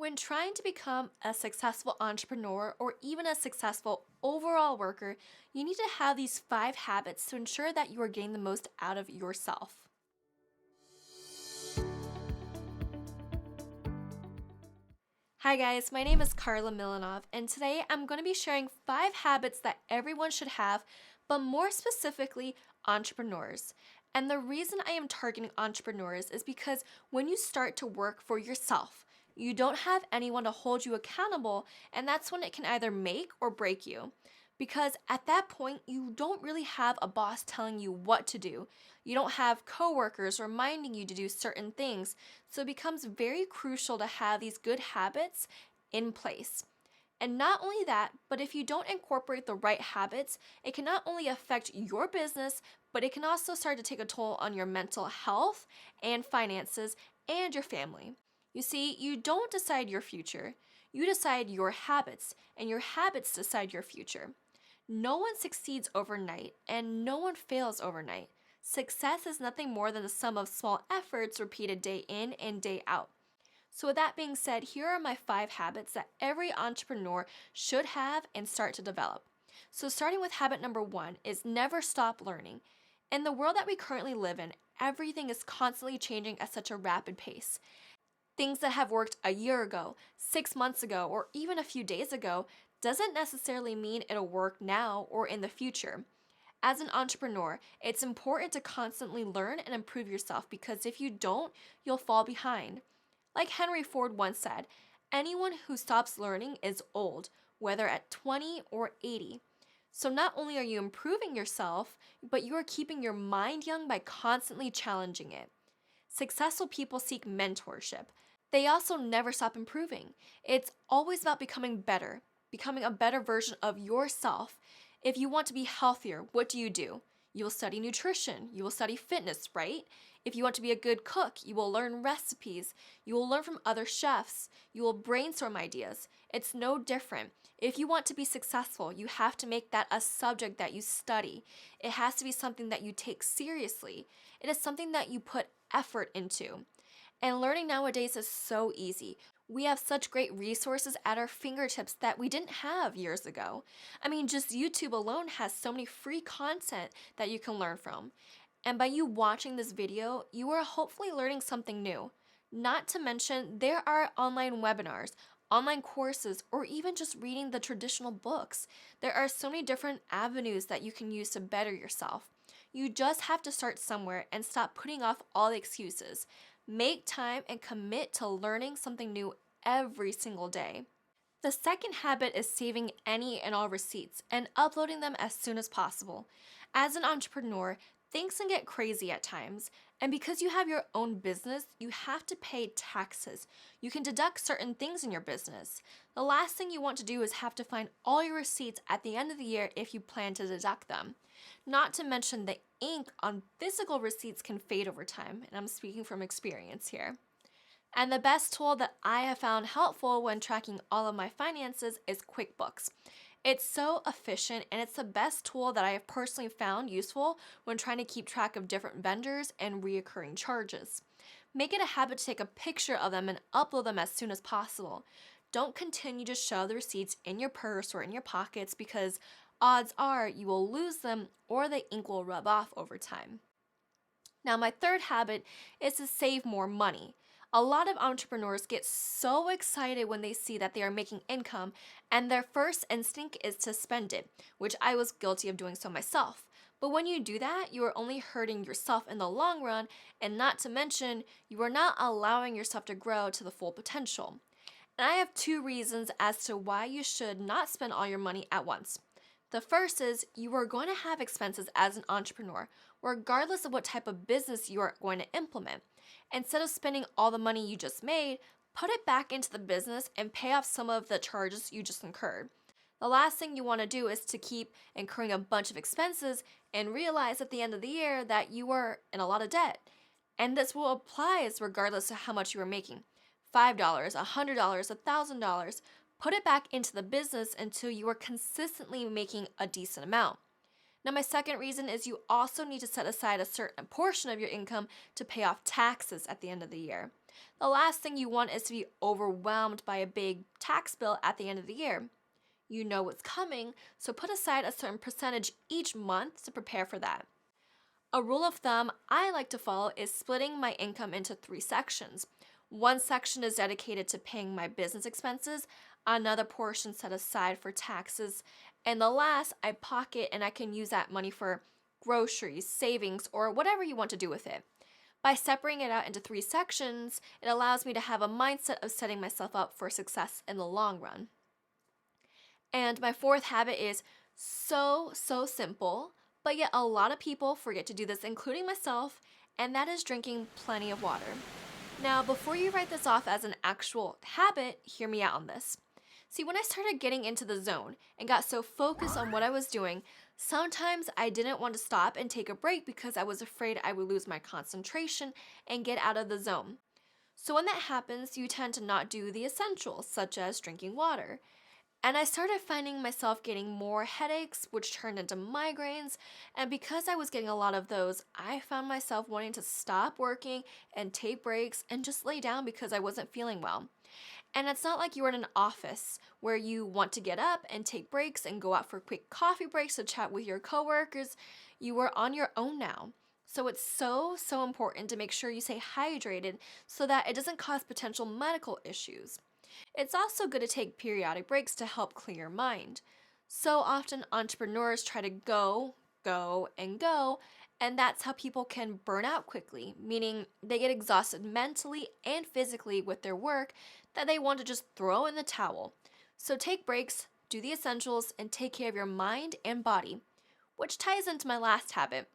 When trying to become a successful entrepreneur or even a successful overall worker, you need to have these 5 habits to ensure that you are getting the most out of yourself. Hi guys, my name is Carla Milanov, and today I'm going to be sharing 5 habits that everyone should have, but more specifically, entrepreneurs. And the reason I am targeting entrepreneurs is because when you start to work for yourself, you don't have anyone to hold you accountable, and that's when it can either make or break you. Because at that point, you don't really have a boss telling you what to do. You don't have coworkers reminding you to do certain things. So it becomes very crucial to have these good habits in place. And not only that, but if you don't incorporate the right habits, it can not only affect your business, but it can also start to take a toll on your mental health and finances and your family. You see, you don't decide your future. You decide your habits, and your habits decide your future. No one succeeds overnight, and no one fails overnight. Success is nothing more than the sum of small efforts repeated day in and day out. So, with that being said, here are my 5 habits that every entrepreneur should have and start to develop. So, starting with habit number 1 is never stop learning. In the world that we currently live in, everything is constantly changing at such a rapid pace. Things that have worked a year ago, 6 months ago, or even a few days ago doesn't necessarily mean it'll work now or in the future. As an entrepreneur, it's important to constantly learn and improve yourself because if you don't, you'll fall behind. Like Henry Ford once said, anyone who stops learning is old, whether at 20 or 80. So not only are you improving yourself, but you are keeping your mind young by constantly challenging it. Successful people seek mentorship. They also never stop improving. It's always about becoming better, becoming a better version of yourself. If you want to be healthier, what do? You will study nutrition. You will study fitness, right? If you want to be a good cook, you will learn recipes. You will learn from other chefs. You will brainstorm ideas. It's no different. If you want to be successful, you have to make that a subject that you study. It has to be something that you take seriously. It is something that you put effort into. And learning nowadays is so easy. We have such great resources at our fingertips that we didn't have years ago. I mean, just YouTube alone has so many free content that you can learn from. And by you watching this video, you are hopefully learning something new. Not to mention, there are online webinars, online courses, or even just reading the traditional books. There are so many different avenues that you can use to better yourself. You just have to start somewhere and stop putting off all the excuses. Make time and commit to learning something new every single day. The second habit is saving any and all receipts and uploading them as soon as possible. As an entrepreneur, things can get crazy at times, and because you have your own business, you have to pay taxes. You can deduct certain things in your business. The last thing you want to do is have to find all your receipts at the end of the year if you plan to deduct them. Not to mention the ink on physical receipts can fade over time, and I'm speaking from experience here. And the best tool that I have found helpful when tracking all of my finances is QuickBooks. It's so efficient and it's the best tool that I have personally found useful when trying to keep track of different vendors and reoccurring charges. Make it a habit to take a picture of them and upload them as soon as possible. Don't continue to shove the receipts in your purse or in your pockets because odds are you will lose them or the ink will rub off over time. Now, my third habit is to save more money. A lot of entrepreneurs get so excited when they see that they are making income, and their first instinct is to spend it, which I was guilty of doing so myself. But when you do that, you are only hurting yourself in the long run, and not to mention, you are not allowing yourself to grow to the full potential. And I have 2 reasons as to why you should not spend all your money at once. The first is you are going to have expenses as an entrepreneur, regardless of what type of business you are going to implement. Instead of spending all the money you just made, put it back into the business and pay off some of the charges you just incurred. The last thing you want to do is to keep incurring a bunch of expenses and realize at the end of the year that you are in a lot of debt. And this will apply regardless of how much you are making. $5, $100, $1,000. Put it back into the business until you are consistently making a decent amount. Now, my second reason is you also need to set aside a certain portion of your income to pay off taxes at the end of the year. The last thing you want is to be overwhelmed by a big tax bill at the end of the year. You know what's coming, so put aside a certain percentage each month to prepare for that. A rule of thumb I like to follow is splitting my income into 3 sections. One section is dedicated to paying my business expenses, another portion set aside for taxes, and the last I pocket and I can use that money for groceries, savings, or whatever you want to do with it. By separating it out into 3 sections, it allows me to have a mindset of setting myself up for success in the long run. And my fourth habit is so simple, but yet a lot of people forget to do this, including myself, and that is drinking plenty of water. Now, before you write this off as an actual habit, hear me out on this. See, when I started getting into the zone and got so focused on what I was doing, sometimes I didn't want to stop and take a break because I was afraid I would lose my concentration and get out of the zone. So when that happens, you tend to not do the essentials, such as drinking water. And I started finding myself getting more headaches, which turned into migraines. And because I was getting a lot of those, I found myself wanting to stop working and take breaks and just lay down because I wasn't feeling well. And it's not like you're in an office where you want to get up and take breaks and go out for quick coffee breaks to chat with your coworkers. You are on your own now. So it's so important to make sure you stay hydrated so that it doesn't cause potential medical issues. It's also good to take periodic breaks to help clear your mind. So often entrepreneurs try to go, and that's how people can burn out quickly, meaning they get exhausted mentally and physically with their work that they want to just throw in the towel. So take breaks, do the essentials, and take care of your mind and body, which ties into my last habit.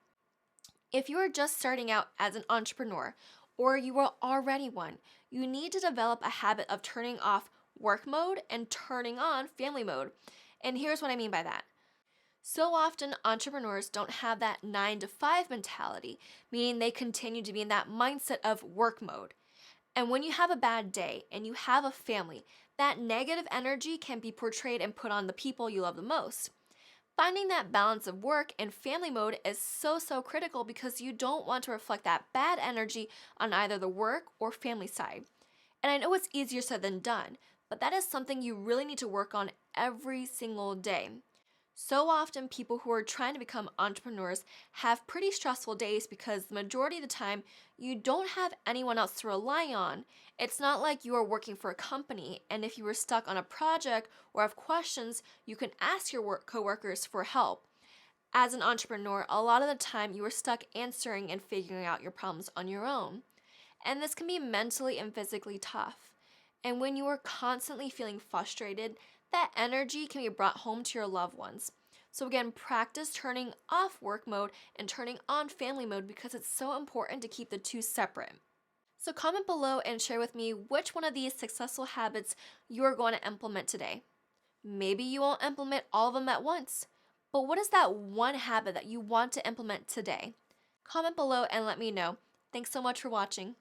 If you are just starting out as an entrepreneur, or you are already one, you need to develop a habit of turning off work mode and turning on family mode. And here's what I mean by that. So often, entrepreneurs don't have that 9 to 5 mentality, meaning they continue to be in that mindset of work mode. And when you have a bad day and you have a family, that negative energy can be portrayed and put on the people you love the most. Finding that balance of work and family mode is so critical because you don't want to reflect that bad energy on either the work or family side. And I know it's easier said than done, but that is something you really need to work on every single day. So often, people who are trying to become entrepreneurs have pretty stressful days because the majority of the time, you don't have anyone else to rely on. It's not like you are working for a company, and if you are stuck on a project or have questions, you can ask your coworkers for help. As an entrepreneur, a lot of the time, you are stuck answering and figuring out your problems on your own. And this can be mentally and physically tough. And when you are constantly feeling frustrated, that energy can be brought home to your loved ones. So again, practice turning off work mode and turning on family mode because it's so important to keep the two separate. So comment below and share with me which one of these successful habits you're going to implement today. Maybe you won't implement all of them at once, but what is that one habit that you want to implement today? Comment below and let me know. Thanks so much for watching.